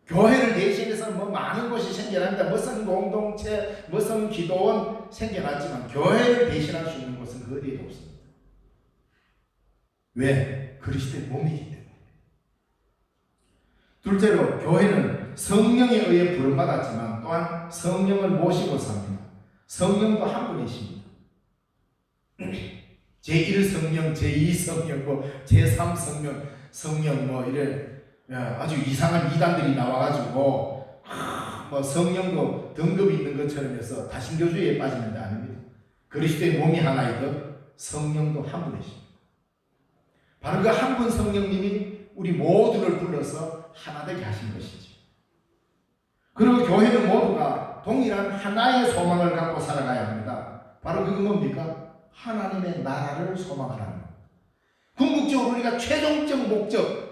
교회를 대신해서 뭐 많은 곳이 생겨난다. 무슨 공동체, 무슨 기도원 생겨났지만 교회를 대신할 수 있는 곳은 그 어디에도 없습니다. 왜? 그리스도의 몸이기 때문에. 둘째로 교회는 성령에 의해 부름받았지만 또한 성령을 모시고 삽니다. 성령도 한 분이십니다. 제1성령, 제2성령, 제3성령, 성령 이래 아주 이상한 이단들이 나와가지고 성령도 등급이 있는 것처럼 해서 다신교주의에 빠지는 데 아닙니다. 그리스도의 몸이 하나이듯 성령도 한 분이십니다. 바로 그 한 분 성령님이 우리 모두를 불러서 하나 되게 하신 것이죠. 그리고 교회는 모두가 동일한 하나의 소망을 갖고 살아가야 합니다. 바로 그게 뭡니까? 하나님의 나라를 소망하라는 겁니다. 궁극적으로 우리가 최종적 목적,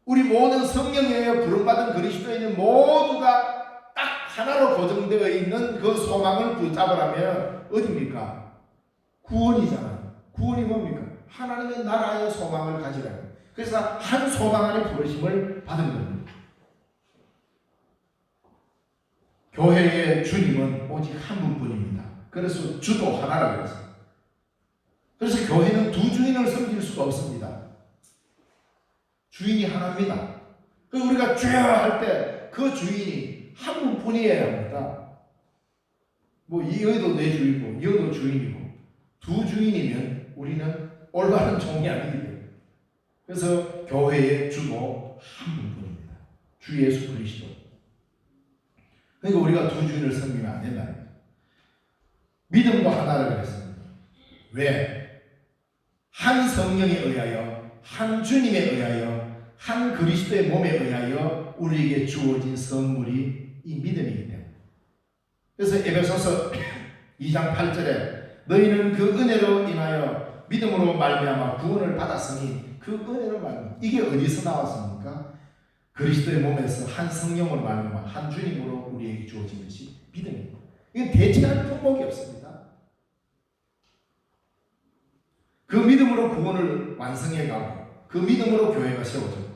우리 모든 성령에 의해 부름받은 그리스도인은 모두가 딱 하나로 고정되어 있는 그 소망을 붙잡으라면 어디입니까? 구원이잖아요. 구원이 뭡니까? 하나님의 나라의 소망을 가지라는 거예요. 그래서 한 소망 안에 부르심을 받은 겁니다. 교회의 주님은 오직 한 분뿐입니다. 그래서 주도 하나라고 했어요. 그래서 교회는 두 주인을 섬길 수가 없습니다. 주인이 하나입니다. 그래서 우리가 주여 할 때 그 주인이 한 분뿐이어야 합니다. 이어도 내 주인이고 이어도 주인이고 두 주인이면 우리는 올바른 종이 아니기 때문에. 그래서 교회의 주도 한 분뿐입니다. 주 예수 그리스도. 그러니까 우리가 두 주인을 섬기면 안 된다는 거예요. 믿음도 하나라고 했습니다. 왜? 한 성령에 의하여, 한 주님에 의하여, 한 그리스도의 몸에 의하여 우리에게 주어진 선물이 이 믿음이기 때문에. 그래서 에베소서 2장 8절에 너희는 그 은혜로 인하여 믿음으로 말미암아 구원을 받았으니 그 은혜로 말미암아. 이게 어디서 나왔습니까? 그리스도의 몸에서 한 성령으로 말미암아 한 주님으로 우리에게 주어진 것이 믿음입니다. 이건 대체할 품목이 없습니다. 그 믿음으로 구원을 완성해가고 그 믿음으로 교회가 세워졌고,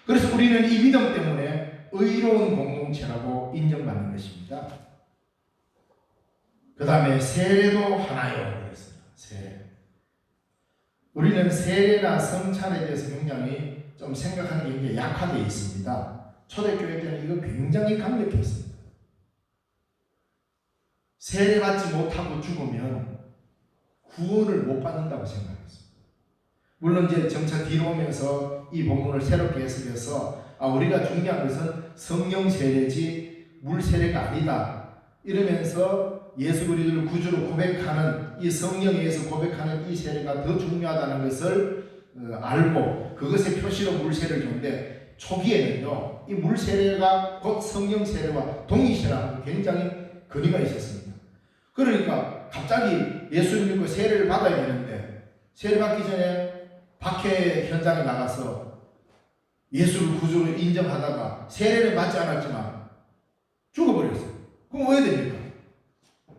그래서 우리는 이 믿음 때문에 의로운 공동체라고 인정받는 것입니다. 그 다음에 세례도 하나요 그랬습니다. 세례. 우리는 세례나 성찬에 대해서 굉장히 좀 생각하는 게 굉장히 약화되어 있습니다. 초대교회 때는 이거 굉장히 강력했습니다. 세례받지 못하고 죽으면 구원을 못 받는다고 생각했습니다. 물론 이제 점차 뒤로 오면서 이 본문을 새롭게 해석해서 우리가 중요한 것은 성령 세례지 물 세례가 아니다 이러면서 예수 그리스도를 구주로 고백하는 이 성령에 의해서 고백하는 이 세례가 더 중요하다는 것을 알고 그것의 표시로 물 세례를 줬는데, 초기에는요 이 물 세례가 곧 성령 세례와 동일시라는 굉장히 거리가 있었습니다. 그러니까 갑자기 예수를 믿고 세례를 받아야 되는데 세례 받기 전에 박해 현장에 나가서 예수를 구주로 인정하다가 세례를 받지 않았지만 죽어버렸어요. 그럼 왜 됩니까?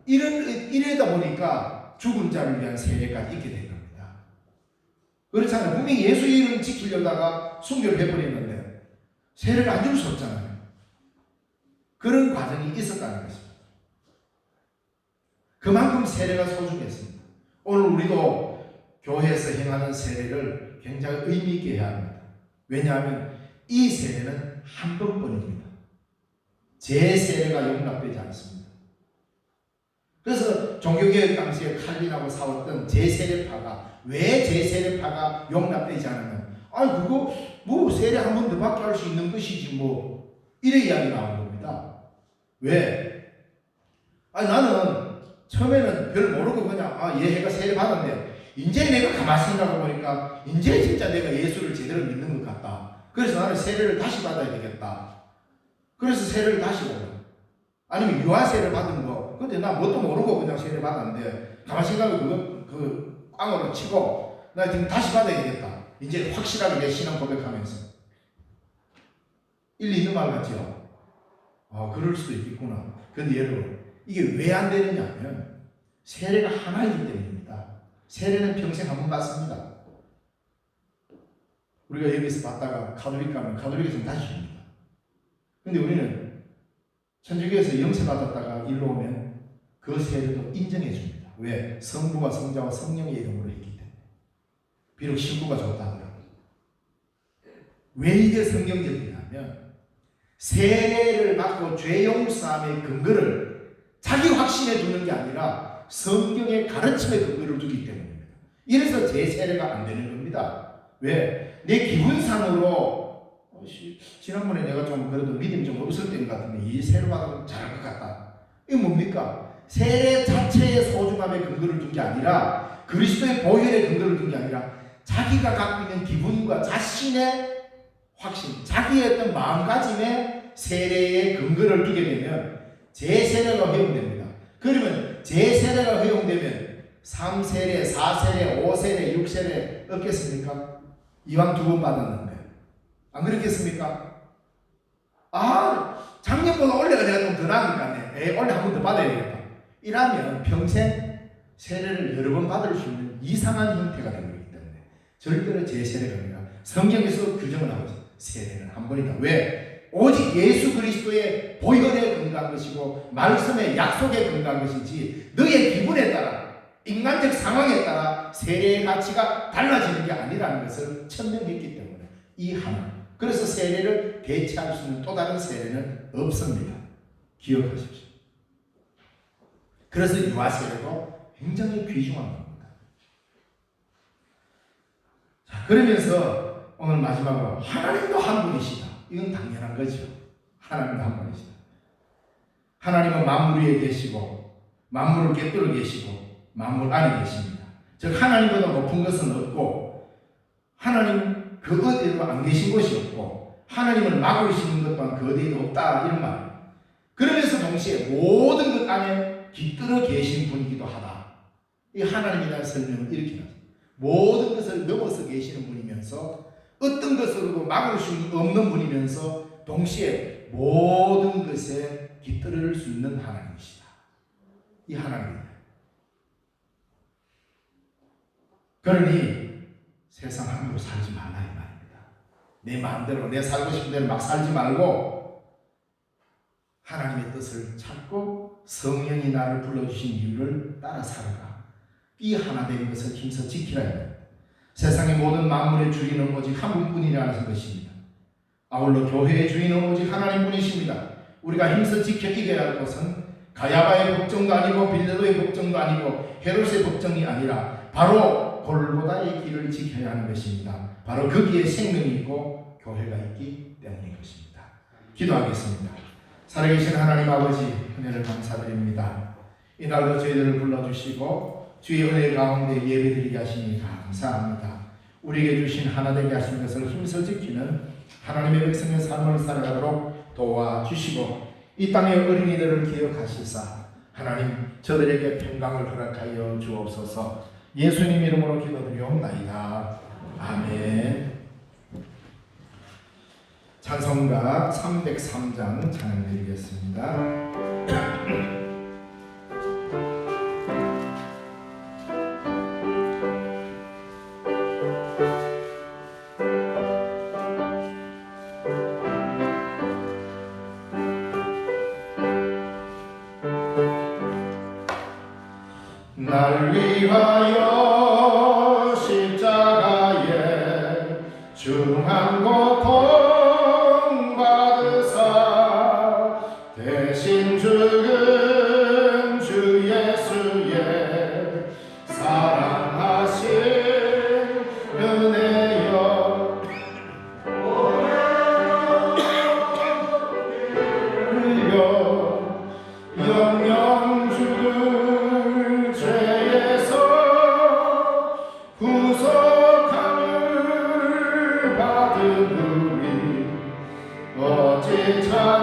이러다 보니까 죽은 자를 위한 세례까지 있게 된 겁니다. 그렇잖아요. 분명히 예수 이름 지키려다가 순교를 해버렸는데 세례를 안 줄 수 없잖아요. 그런 과정이 있었다는 것입니다. 그만큼 세례가 소중했습니다. 오늘 우리도 교회에서 행하는 세례를 세례를 굉장히 의미 있게 해야 합니다. 왜냐하면 이 세례는 한 번뿐입니다. 재세례가 용납되지 않습니다. 그래서 종교개혁 당시에 칼빈하고 싸웠던 재세례파가 왜 재세례파가 용납되지 않았냐? 그거 뭐 세례 한 번 더 받게 할 수 있는 것이지 뭐 이래 이야기 나온 겁니다. 왜? 나는 처음에는 별 모르고 그냥 얘가 세례 받았네. 이제 내가 가만히 생각해 보니까 이제 진짜 내가 예수를 제대로 믿는 것 같다. 그래서 나는 세례를 다시 받아야 되겠다. 그래서 세례를 다시 받아. 아니면 유아세례를 받은 거. 근데 나 뭣도 모르고 그냥 세례 받았는데 가만히 생각해 그 꽝으로 치고 나 지금 다시 받아야 되겠다. 이제 확실하게 내 신앙 고백하면서. 일리 있는 말 같죠? 그럴 수도 있겠구나. 근데 여러분, 이게 왜 안 되느냐 하면 세례가 하나이기 때문입니다. 세례는 평생 한 번 받습니다. 우리가 여기서 받다가 가톨릭 가면 가톨릭에서는 다시 줍니다. 근데 우리는 천주교에서 영세 받았다가 일로 오면 그 세례도 인정해 줍니다. 왜? 성부와 성자와 성령의 이름으로 했기 때문에. 비록 신부가 좋다 하더라도. 왜 이게 성경적이냐면 세례를 받고 죄 용서함의 근거를 자기 확신에 두는 게 아니라 성경의 가르침에 근거를 두기 때문입니다. 이래서 재세례가 안 되는 겁니다. 왜? 내 기분상으로 지난번에 내가 좀 그래도 믿음이 좀 없을 때인 것 같은데 이 세례 받으면 잘할 것 같다. 이게 뭡니까? 세례 자체의 소중함에 근거를 둔 게 아니라 그리스도의 보혈에 근거를 둔 게 아니라 자기가 갖고 있는 기분과 자신의 확신, 자기의 어떤 마음가짐에 세례의 근거를 두게 되면 재세례가 허용됩니다. 그러면 재세례가 허용되면 3세례, 4세례, 5세례, 6세례 없겠습니까? 이왕 2번 받았는데 안 그렇겠습니까? 작년보다 올해가 내가 좀 더 나으니까 올해 한 번 더 받아야 되겠다. 이러면 평생 세례를 여러 번 받을 수 있는 이상한 형태가 되는 거기 때문에 절대로 재세례가 아니라 성경에서 규정을 하고 있어요. 세례는 한 번이다. 왜? 오직 예수 그리스도의 보혈에 근거한 것이고 말씀의 약속에 근거한 것이지 너의 기분에 따라 인간적 상황에 따라 세례의 가치가 달라지는 게 아니라는 것을 천명했기 때문에 이 하나. 그래서 세례를 대체할 수 있는 또 다른 세례는 없습니다. 기억하십시오. 그래서 유아세례도 굉장히 귀중한 겁니다. 자, 그러면서 오늘 마지막으로 하나님도 한 분이시다. 이건 당연한 거죠. 하나님도 한 분이시다. 하나님은 만물 위에 계시고 만물을 꿰뚫어 계시고 만물 안에 계십니다. 즉 하나님보다 높은 것은 없고 하나님 그 어디에도 안 계신 곳이 없고 하나님을 막을 수 있는 것 또한 그 어디에도 없다 이런 말. 그러면서 동시에 모든 것 안에 깃들어 계신 분이기도 하다. 이 하나님에 대한 설명을 이렇게 합니다. 모든 것을 넘어서 계시는 분이면서 어떤 것으로도 막을 수 없는 분이면서 동시에 모든 것에 깃들을 수 있는 하나님이시다. 이 하나님입니다. 그러니 세상 함부로 살지 말라 이 말입니다. 내 마음대로 내 살고 싶은 대로 막 살지 말고 하나님의 뜻을 찾고 성령이 나를 불러주신 이유를 따라 살아가. 이 하나 된 것을 힘써 지키라 합니다. 세상의 모든 만물의 주인은 오직 한 분뿐이라는 것입니다. 아울러 교회의 주인은 오직 하나님뿐이십니다. 우리가 힘써 지켜 이겨야 할 것은 가야바의 걱정도 아니고 빌레도의 걱정도 아니고 헤롯의 걱정이 아니라 바로 골고다의 길을 지켜야 하는 것입니다. 바로 거기에 생명이 있고 교회가 있기 때문인 것입니다. 기도하겠습니다. 살아계신 하나님 아버지 은혜를 감사드립니다. 이날도 저희들을 불러주시고 주의 은혜 가운데 예배드리게 하시니 감사합니다. 우리에게 주신 하나 되게 하신 것을 힘써 지키는 하나님의 백성의 삶을 살아가도록 도와주시고 이 땅의 어린이들을 기억하시사 하나님 저들에게 평강을 허락하여 주옵소서. 예수님 이름으로 기도드리옵나이다. 아멘. 찬송가 303장 찬양드리겠습니다. 날 위하여 십자가에 중한 고통 받으사 대신 죽은 주 예수의 사랑하신 은혜여 흘려 영영 죽을 죄에서 구속함을 받은 우리 어찌 찬양할까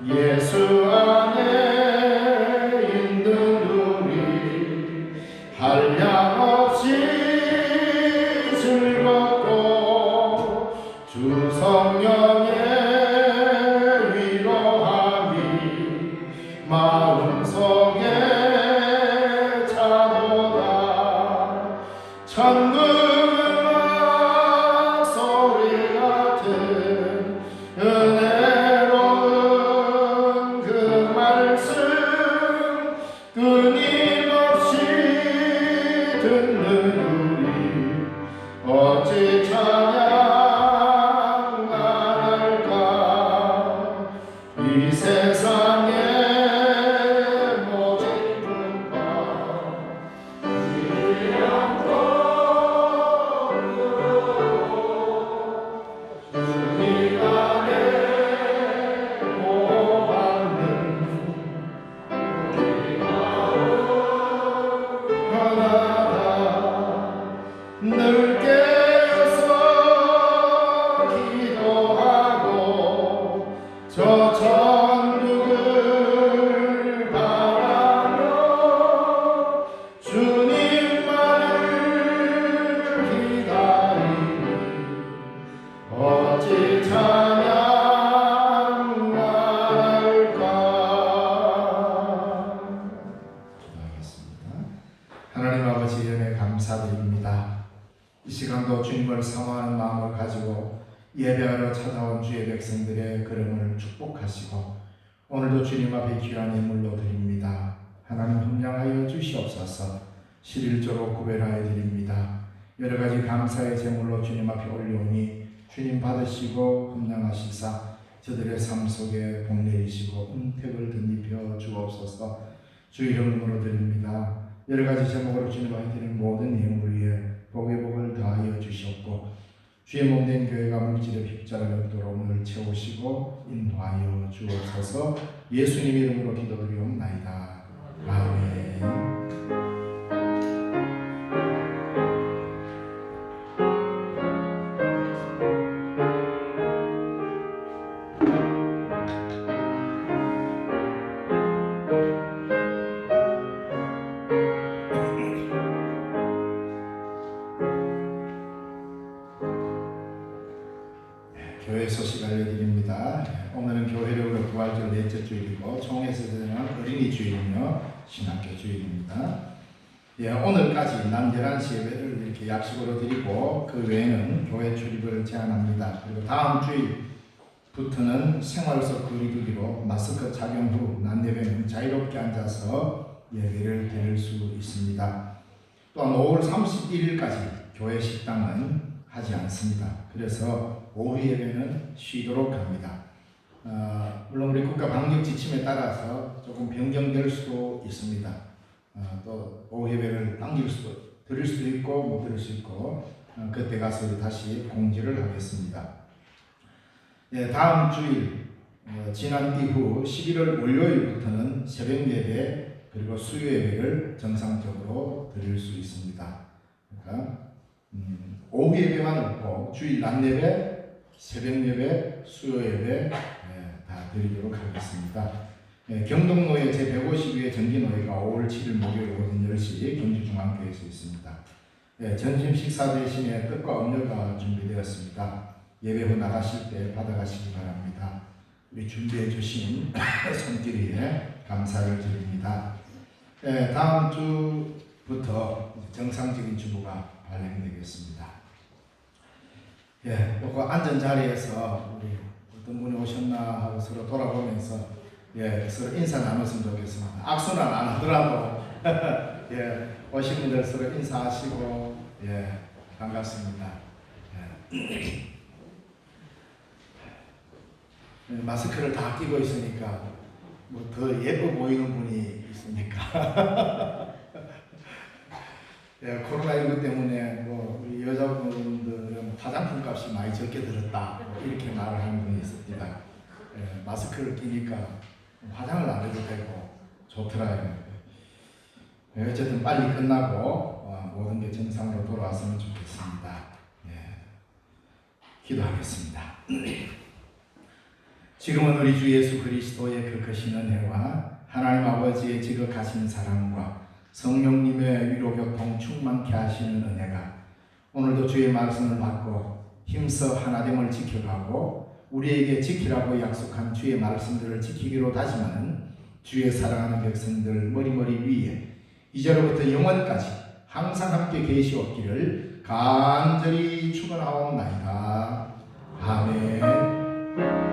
예수 안에 있는 우리 한량없이 즐겁고 주 성령의 위로함이 마음속에 차도다 천국 음악 소리 같은 은혜로운 그 말씀 끊임없이 듣는 우리 어찌 찬양할까 이 세상의 모든 분파 주님 안에 모아는 하나다 늘 깨어서 기도하고 저 천국을 바라며 주님만을 기다리니 어찌 찬양할까. 기도하겠습니다. 하나님 아버지 은혜 감사드립니다. 이 시간도 주님을 사모하는 마음을 가지고 예배하러 찾아온 주의 백성들의 걸음을 축복하시고 오늘도 주님 앞에 귀한 예물로 드립니다. 하나님 흠량하여 주시옵소서. 11조로 구별하여 드립니다. 여러 가지 감사의 제물로 주님 앞에 올려오니 주님 받으시고 흠량하시사 저들의 삶 속에 복 내리시고 은택을 덧입혀 주옵소서. 주 이름으로 드립니다. 여러 가지 제목으로 주님 앞에 드리는 모든 예물 위에 복의 복을 더하여 주시옵고 주의 몸된 교회가 물질의 빗자루 없도록 오늘 채우시고 인도하여 주옵소서. 예수님 이름으로 기도드리옵나이다. 아멘. 교회 소식 알려드립니다. 오늘은 교회력으로 부활절 넷째 주일이고 총회에서는 어린이 주일이며 신학교 주일입니다. 오늘까지 낮 11시 예배를 이렇게 약식으로 드리고 그 외에는 교회 출입을 제한합니다. 그리고 다음 주일부터는 생활속 거리두기로 마스크 착용 후 낮 예배는 자유롭게 앉아서 예배를 드릴 수 있습니다. 또한 5월 31일까지 교회 식당은 하지 않습니다. 그래서 오후 예배는 쉬도록 합니다. 물론 우리 국가 방역 지침에 따라서 조금 변경될 수도 있습니다. 또 오후 예배를 드릴 수도 있고 못 드릴 수 있고 그때 가서 다시 공지를 하겠습니다. 다음 주일 지난 이후 11월 월요일부터는 새벽 예배 그리고 수요 예배를 정상적으로 드릴 수 있습니다. 그러니까 오후 예배만 없고 주일 낮 예배, 새벽 예배, 수요 예배 다 드리도록 하겠습니다. 경동로의 제152회 정기노회가 5월 7일 목요일 오전 10시 경주중앙교회에서 있습니다. 점심 식사 대신에 떡과 음료가 준비되었습니다. 예배 후 나가실 때 받아가시기 바랍니다. 우리 준비해 주신 손길에 감사를 드립니다. 다음 주부터 정상적인 주부가 발행되겠습니다. 요거 앉은 자리에서 우리 어떤 분이 오셨나 하고 서로 돌아보면서 서로 인사 나눴으면 좋겠습니다. 악수는 안 하더라도 오신 분들 서로 인사하시고, 예, 반갑습니다. 예. 마스크를 다 끼고 있으니까 뭐 더 예뻐 보이는 분이 있습니까? 예, 코로나19 때문에 뭐 우리 여자분들은 화장품 값이 많이 적게 들었다, 뭐 이렇게 말을 하는 분이 있습니다. 예, 마스크를 끼니까 화장을 안 해도 되고 좋더라고요. 예, 어쨌든 빨리 끝나고 모든 게 정상으로 돌아왔으면 좋겠습니다. 예, 기도하겠습니다. 지금은 우리 주 예수 그리스도의 그 크신 은혜와 하나님 아버지의 지극하신 사랑과 성령님의 위로 교통 충만케 하시는 은혜가 오늘도 주의 말씀을 받고 힘써 하나됨을 지켜가고 우리에게 지키라고 약속한 주의 말씀들을 지키기로 다짐하는 주의 사랑하는 백성들 머리머리 위에 이제로부터 영원까지 항상 함께 계시옵기를 간절히 축원하옵나이다. 아멘.